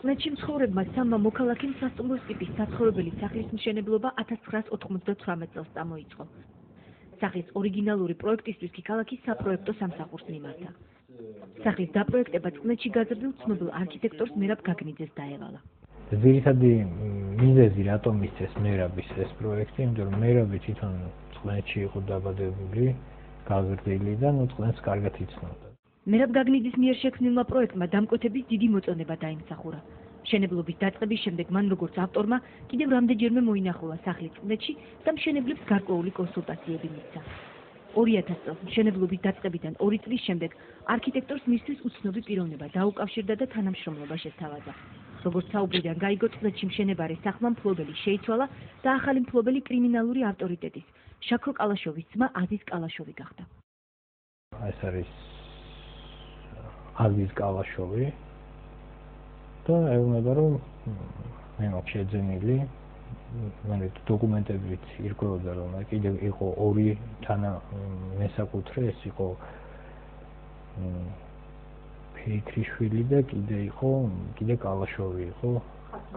წნეთში მცხოვრებმა სამმა მოქალაქემ სასტუმროს ტიპის საცხოვრებელი სახლის მშენებლობა 1998 წელს წამოიწყო. სახლის ორიგინალური პროექტისთვის კი ქალაქის საპროექტო სამსახურს მიმართა. სახლის დაპროექტება წნეთში გაზრდილ ცნობილ არქიტექტორს მერაბ გაგნიძეს დაევალა. ძირითადი მიზეზი რატომ მისცეს მერაბის ეს პროექტი, იმიტომ რომ მერაბი თვითონ წნეთში იყო დაბადებული, გაზრდილი და წნეთს კარგად იცნობდა. მერაბ გაგნიძის მიერ შექმნილმა პროექტმა დამკვეთების დიდი მოწონება დაიმსახურა. მშენებლობის დაწყების შემდეგ მან როგორც ავტორმა კიდევ რამდენჯერმე მოინახულა სახლი წნეთში და მშენებლებს გარკვეული კონსულტაციები მისცა. 2000 წელს მშენებლობის დაწყებიდან 2 წლის შემდეგ არქიტექტორს მისთვის უცნობი პიროვნება დაუკავშირდა და თანამშრომლობა შესთავაზა. როგორც საუბრიდან გაიგო, წნეთში მშენებარე სახლმა მფლობელი შეიცვალა და ახალი მფლობელი კრიმინალური ავტორიტეტის შაქრო კალაშოვის ძმა აზიზ კალაშოვი გახდა. ეს არის აზიზ კალაშოვი და ეუბნება რომ მე მაქვს შეძენილი დოკუმენტებიც ირკვეოდა რომ კიდევ იყო ორი მესაკუთრე ეს იყო ფიქრიშვილი და კიდე კალაშოვი იყო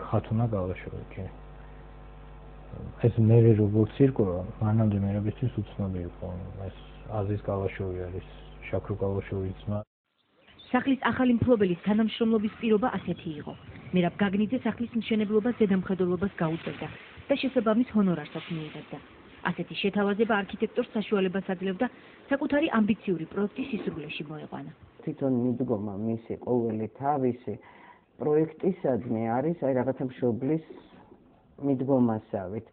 ხათუნა კალაშოვი კი ეს მე როგორც ირკვევა მანამდე მერაბისთვის უცნობი იყო ეს აზიზ კალაშოვი არის შაქრო კალაშოვის ძმა. სახლის ახალი მფლობელის თანამშრომლობის პირობა ასეთი იყო. მერაბ გაგნიძე სახლის მშენებლობას ზედამხედველობას გაუწევდა და შესაბამის ჰონორარსაც მიიღებდა. ასეთი შეთავაზება არქიტექტორს საშუალებას აძლევდა საკუთარი ამბიციური პროექტის სისრულეში მოეყვანა. თვითონ მიდგომა მისი ყოველი თავისი პროექტისადმი არის რაღაცა მშობლის მიდგომასავით.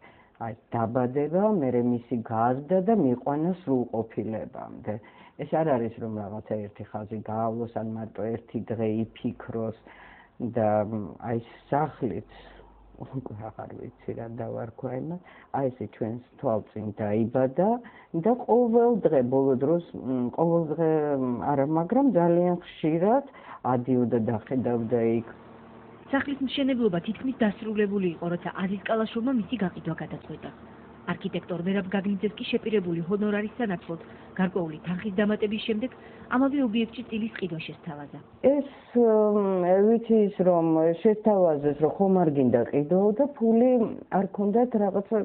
დაბადება, მერე მისი გაზრდა და მიყვანა სრულყოფილებამდე. ეს არ არის რომ რაღაცა ერთი ხაზი გაავლოს ან მარტო ერთი დღე იფიქროს და აი სახლით აღარ ვიცი რა დავარქვა იმას აი ესე ჩვენს თვალწინ დაიბადა და ყოველ დღე ბოლო დროს ყოველ დღე არა მაგრამ ძალიან ხშირად ადიოდა და ხედავდა იქ სახლის მშენებლობა თითქმის დასრულებული იყო, როცა აზიზ კალაშოვმა მისი გაყიდვა გადაწყვეტა. არქიტექტორ მერაბ გაგნიძეს კი შეპირებული ჰონორარის სანაცვლოდ გარკვეული თანხის დამატების შემდეგ ამავე ობიექტში წილის ყიდვა შესთავაზა. ეს ვიცი ის რომ შესთავაზეს რომ ხომ არ გინდა ყიდვა და ფული არ ქონდათ რაღაცა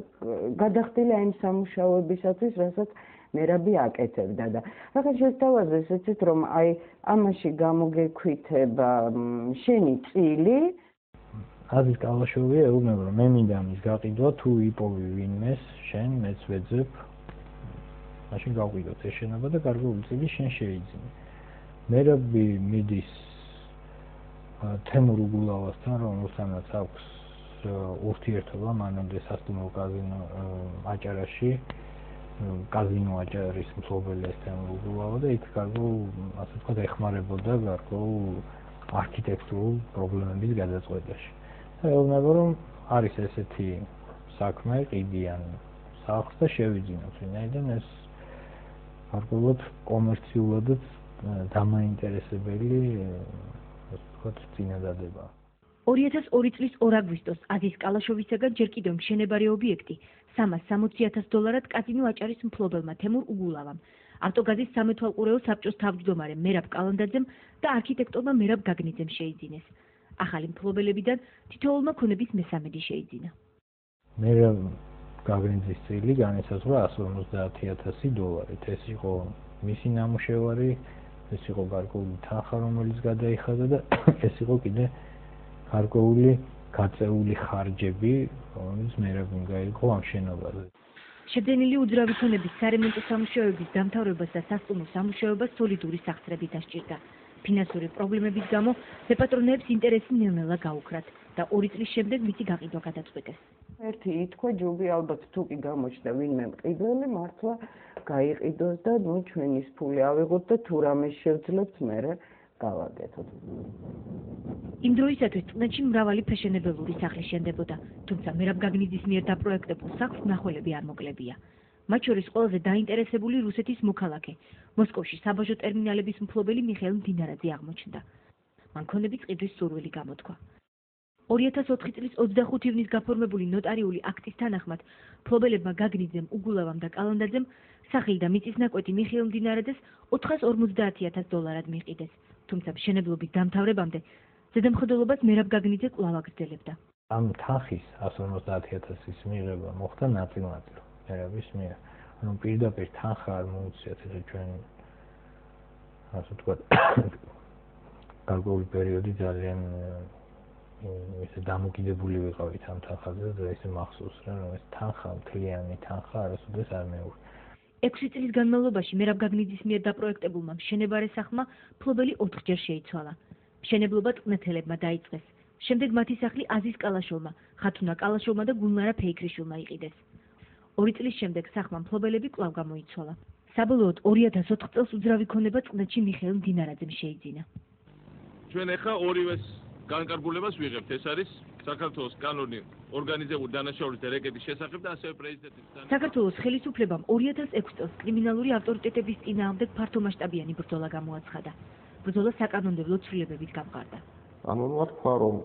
გადახდილი აი სამუშაოებისათვის რასაც მერაბი აკეთებდა და რაღაც შესთავაზეს ეცეთ რომ აი ამაში გამოგექვითება შენი წილი აზიზ კალაშოვი ეუბნება რომ მე მინდა ამის გაყიდვა თუ იპოვი ვინმეს შენ მეც ვეძებ მაშინ გავყიდოთ ეს შენობა და გარკვეული წილი შენ შეიძინე მერაბი მიდის თემურ უგულავასთან რომელთანაც აქვს ურთიერთობა მანამდე სასტუმრო კაზინო აჭარაში კაზინო აჭარის მფლობელი ეს თემურ უგულავა და იქ გარკვეულ ასე ვთქვათ ეხმარებოდა გარკვეულ არქიტექტურულ პრობლემების გადაწყვეტაში ეუბნება რომ არის ესეთი საქმე ყიდიან სახლს და შევიძინოთ ვინაიდან ეს გარკვეულად კომერციულადაც დამაინტერესებელი ასე ვთქვათ წინადადება 2002 წლის 2 აგვისტოს აზიზ კალაშოვისაგან ჯერ კიდევ მშენებარე ობიექტი $360,000 კაზინო აჭარის მფლობელმა თემურ უგულავამ ავტოგაზის სამეთვალყურეო საბჭოს თავმჯდომარე მერაბ კალანდაძემ და არქიტექტორმა მერაბ გაგნიძემ შეიძინეს. ახალი მფლობელებიდან თითოეულმა ქონების მესამედი შეიძინა. მერაბ გაგნიძის წილი განისაზღვრა $150,000. ეს იყო მისი ნამუშევარი, ეს იყო გარკვეული თანხა, რომელიც გადაიხადა და ეს იყო კიდე გარკვეული გაწეული ხარჯები, რომელიც მერაბიმ გაიღო ამ შენობაზე. შეძენილი უძრავი ქონების სარემონტო სამუშაოების დამთავრებას და სასტუმრო სამუშაოებას სოლიდური სახსრები დასჭირდა. ფინანსური პრობლემების გამო მეპატრონეებს ინტერესი ნელ-ნელა გაუქრათ და 2 წლის შემდეგ მისი გაყიდვა გადაწყვეტეს. ერთი ითქვა ჯობი ალბათ თუ კი გამოჩნდა ვინმე მყიდველი მართლა გაიყიდოს და ნუ ჩვენის ფული ავიღოთ და თუ რამე შევძლებთ მერე გავაკეთოთ. იმ დროისათვის წნეთში მრავალი ფეშენებელური სახლი შენდებოდა, თუმცა მერაბ გაგნიძის მიერ დაპროექტებულ სახლს მნახველები არ მოკლებია. მათ შორის ყველაზე დაინტერესებული რუსეთის მოქალაქე, მოსკოვში საბაჟო ტერმინალების მფლობელი მიხეილ მდინარაძე აღმოჩნდა. მან ქონების ყიდვის სურვილი გამოთქვა. 2004 წლის 25 ივნის გაფორმებული ნოტარიული აქტის თანახმად მფლობელებმა გაგნიძემ, უგულავამ და კალანდაძემ სახელი და მიწის ნაკვეთი მიხეილ მდინარაძეს $450,000 მიყიდეს, თუმცა მშენებლობის დამთავრებამდე ზედამხედველობას მერაბ გაგნიძე კვლავ აგრძელებდა. ამ თანხის 150.000-ის მიღება მოხდა ნაწილ-ნაწილ მერაბის მიერ. ანუ პირდაპირ თანხა არ მოუწიათ ესე ჩვენ ასე ვთქვათ გარკვეული პერიოდი ძალიან ესე დამოკიდებული ვიყავით ამ თანხაზე და ესე მახსოვს რა რომ ეს თანხა მთლიანი თანხა არასოდეს არ მეუღია. 6 წლის განმავლობაში მერაბ გაგნიძის მიერ დაპროექტებულმა მშენებარე სახლმა ფლობელი 4-ჯერ შეიცვალა. მშენებლობა წყნეთელებმა დაიწყეს. შემდეგ მათი სახლი აზის კალაშოვმა, ხათუნა კალაშოვმა და გულნარა ფეიქრიშვილმა იყიდეს. 2 წლის შემდეგ სახლმა მფლობელები კვლავ გამოიცვალა. საბოლოოდ 2004 წელს უძრავი ქონება წყნეთში მიხეილ მდინარაძემ შეიძინა. ჩვენ ახლა ორივეს განკარგულებას ვიღებთ. ეს არის საქართველოს კანონი ორგანიზებული დანაშაულის და რეკეტის შესახებ და ასევე პრეზიდენტის საქართველოს ხელისუფლებამ 2006 წელს კრიმინალური ავტორიტეტების წინააღმდეგ ფართომასშტაბიანი ბრძოლა გამოაცხადა. ბრძოლა საკანონმდებლო ცვლილებებით გამყარდა. ამავე თქვა, რომ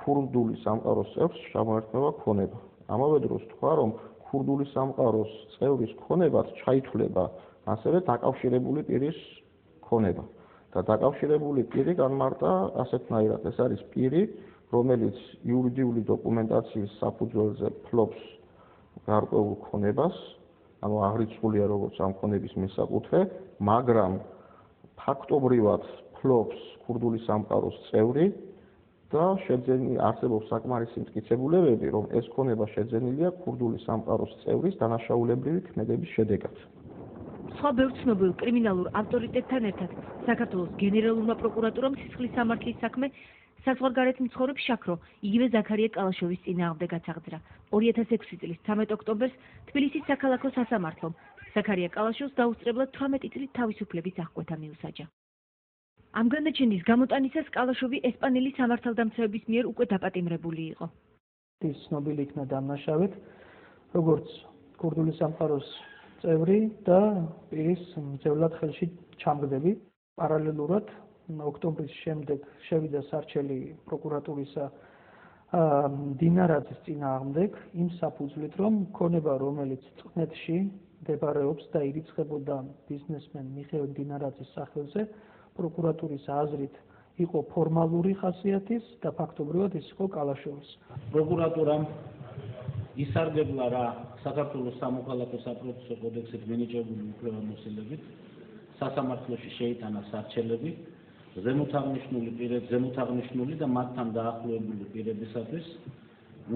ქურდული სამყაროს წევრს შემოერთმევა ქონება. ამავე დროს თქვა, რომ ქურდული სამყაროს წევრის ქონებაც ჩაითვლება ასევე დაკავშირებული პირის ქონება. და დაკავშირებული პირი განმარტა ასეთნაირად, ეს არის პირი, რომელიც იურიდიული დოკუმენტაციის საფუძველზე ფლობს გარკვეულ ქონებას, ანუ აღრიცხულია როგორც ამ ქონების მესაკუთრე, მაგრამ ფაქტობრივად ფლობს ქურდული სამყაროს წევრი და არსებობს საკმარისი მტკიცებულებები, რომ ეს ქონება შეძენილია ქურდული სამყაროს წევრის დანაშაულებრივი ქმედების შედეგად. სხვა ბევრ ცნობილ კრიმინალურ ავტორიტეტთან ერთად საქართველოს გენერალურმა პროკურატურამ სისხლის სამართლის საქმე საზღვარგარეთ მცხოვრებ შაქრო, იგივე ზაქარია კალაშოვის წინააღმდეგ გაწაღძრა. 2006 წლის 13 ოქტომბერს თბილისის საქალაქო სასამართლომ ზაქარია კალაშოვს დაუსწრებლად 18 წლის თავისუფლების აღკვეთა მიუსაჯა. ამ განაჩენის გამოტანისას კალაშოვი ესპანელი სამართალდამცავების მიერ უკვე დაპატიმრებული იყო. ის ცნობილი იქნა დამნაშავედ, როგორც ქურდული სამყაროს წევრი და პირის მძევლად ხელში ჩამგდები. პარალელურად ოქტომბრის შემდეგ შევიდა სარჩელი პროკურატურისა დინარაძის წინააღმდეგ იმ საფუძვლით, რომ ქონება, რომელიც წყნეთში მდებარეობს და ირიცხებოდა ბიზნესმენ მიხეილ დინარაძის სახელზე, პროკურატურის აზრით იყო ფორმალური ხასიათის და ფაქტობრივად ის იყო კალაშოვის. პროკურატურამ ისარგებლა რა საქართველოს სამოქალაქო საპროცესო კოდექსით მინიჭებული უფლებამოსილებით, სასამართლოში შეიტანა სარჩელები ზემოთაღნიშნული და მათთან დაახლოებული პირებისათვის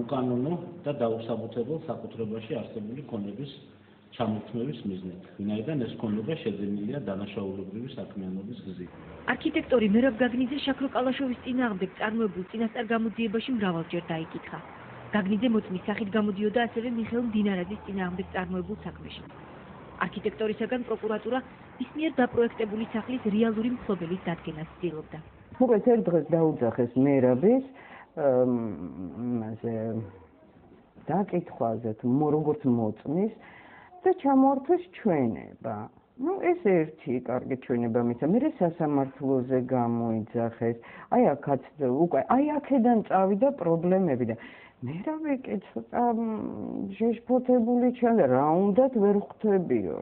უკანონო და დაუსაბუთებელ საკუთრებაში არსებული ქონების ჩამოთმევის მიზნით, ვინაიდან ეს ქონება შეძენილია დანაშაულებრივი საქმიანობის გზით. არქიტექტორი მერაბ გაგნიძე შაქრო კალაშოვის წინააღმდეგ წარმოებულ წინასწარ გამოძიებაში მრავალჯერ დაიკითხა. გაგნიძე მოწმის სახით გამოდიოდა ასევე მიხეილ მდინარაძის წინააღმდეგ წარმოებულ საქმეში. არქიტექტორისაგან პროკურატურა ის მიერ დაპროექტებული სახლის რეალური მფლობელის დადგენას ცდილობდა. მოკლედ ერთ დღეს დაუძახეს მერაბის დაკითხვაზე, როგორც მოწმის და ჩამოართვეს ჩვენება. ეს ერთი კარგი ჩვენება მისცა, მერე სასამართლოზე გამოიძახეს. აი აქედან წავიდა პრობლემები და მერაბი კი ცოტა შეშფოთებული ჩანდა, რა უნდათ ვერ ხვდებიო,